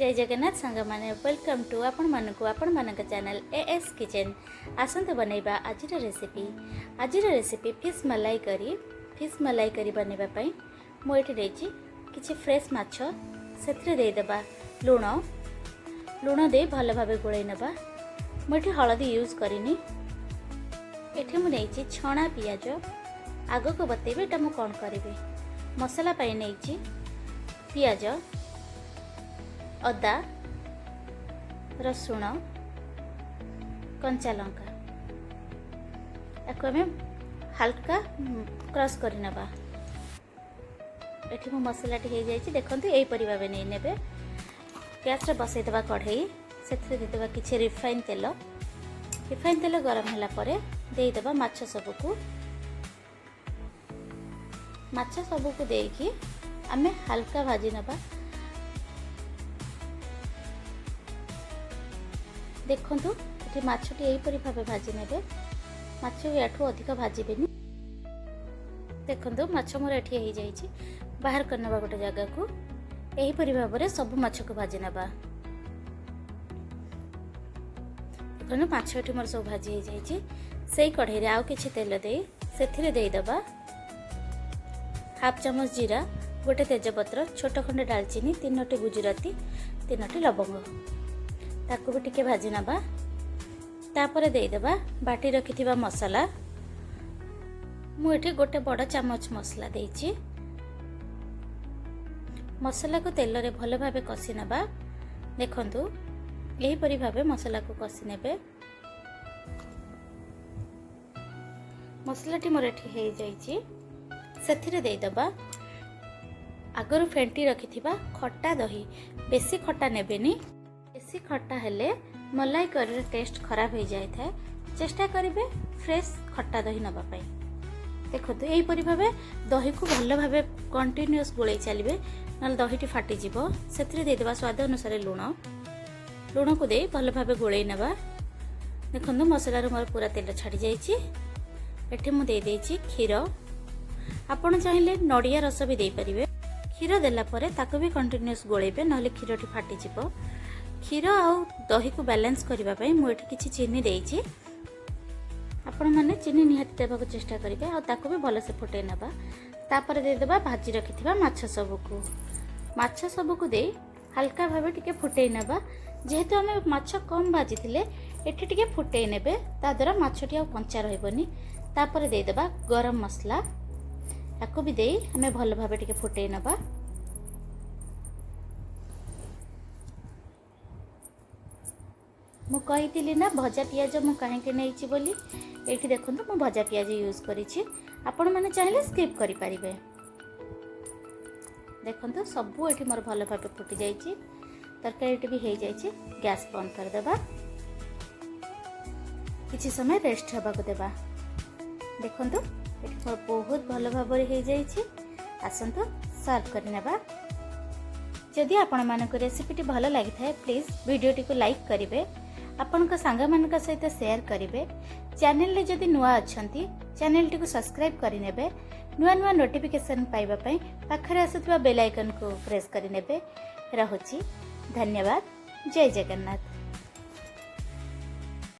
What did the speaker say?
जय जगन्नाथ सांग माने वेलकम टू आपण मानक चैनल एएस किचन। आसंत बनैबा आजिर रेसिपी फिश मलाई करी बनैबा पई मो एठी देछि किछि फ्रेश माछ सेथरे दे देबा लूण दे भल भाबे गोळै नेबा। मो एठी हळदी यूज करिनी। एठी मु नेछि छणा पियाज आगो को बतेबे एटा मु कोन करबे। मसाला पई नेछि पियाज अदा रसुण कंचा लंका आम हल्का क्रश कर नबा। मो मसला देखो यहीपरि भाव नहीं ने। गैस रे बसई देबा कढ़ई से देदेबा किछि रिफाइन तेल गरम होला परे दे देबा माछ सबको देकी आमे हल्का भाजी नबा। देखंतु ये माछटी यहीपरि भाव भाजी ने। माछ याठू अधिक भाजबेनी। देखंतु माछ मोर एठी हो जाइए बाहर कर नबा गोटे जगह को। यहीपरि भाव में सब माछ को भाजी नबा। देखो माछ एठी मोर सब भाजी हो जाइए। से कढ़ई रे आउ किछि तेल दे सेथिरे दे दबा हाफ चमच जीरा, गोटे तेजपत्र, छोट खंडे दालचीनी, 3टी गुजराती, 3टी लवंग ताको भी टिके भाजी नबा। तापर दे देबा बाटी रखिथिबा मसाला। मु एठी गोटे बड़ चामच मसला देछि। मसला को तेल रे भल भाबे कसी नबा। देखंतु एही परि भाबे मसला को कसी नेबे। मसलाटी मोर एठी हे जाइछि। सेथिरे दे देबा आगरु फेंटी रखिथिबा खट्टा दही। बेसी खट्टा नेबेनी। बेसी खट्टा हेले मलाई करी टेस्ट खराब हो जाए था। चेष्टा करेंगे फ्रेश खट्टा दही नबा पाई। देखो यहीपरि भाव दही को भल भाव कंटिन्यूअस गोले चलिए ना दहीटी फाटीज। से देदेबा स्वाद अनुसार लुण को दे भल भाव गोले नबा। देखो मसलार मोर पूरा तेल छाड़ी जाइए। मु दे देछि क्षीर। आपण चाहिए नड़िया रस भी दे पारिबे। क्षीर देला परे ताको भी कंटिन्यूअस गोलेबे नहले क्षीरटी फाटीज। क्षीर आउ दही को बैलेंस करने मुझे किसी चीनी देछि। आपण माने चीनी निहाती देबाक चेष्टा करेंगे। आउ भी भलसे फुटे नबा। तापर दे देबा भाजी रखिथिबा माछ सबको दे हल्का भावे टिके फुटे नबा। जेहेतु आमे माछ कम भाजी थिले एठी टिके फुटे नेबे। ता द्वारा माछटी आ कंचा रहबनी। तापर दे देबा गरम मसला ताको भी दे आमे भल भावे टिके फुटे नबा। मु कही ना भजा पियाज मु कहीं नहीं बोली। ये देखो मु भजा पियाज यूज करी। आपण मैंने चाहिए स्किप करि परिबे। देखो सबू ये मोर भल भाव फुटी जाइए। तरकारी भी हो जाइए। गैस बंद कर देबा। किछि समय रेस्ट होबा को देबा। देखो ये मोर बहुत भल भाव हो जाइए। आसंतु सर्व कर नेबा। जदि आपण मानक रेसिपीटी भल लगी थाए प्लीज वीडियोटी को लाइक करिवे। आपण सांग मान सहित शेयर करेंगे। चैनल रे जदि नुआ अच्छंती चैनल टी को सब्सक्राइब करिनेबे। नुआ नुआ नोटिफिकेशन पाइबा पई पाखरे आसुथिबा बेल आइकन को प्रेस करिनेबे। रहुछि धन्यवाद। जय जगन्नाथ।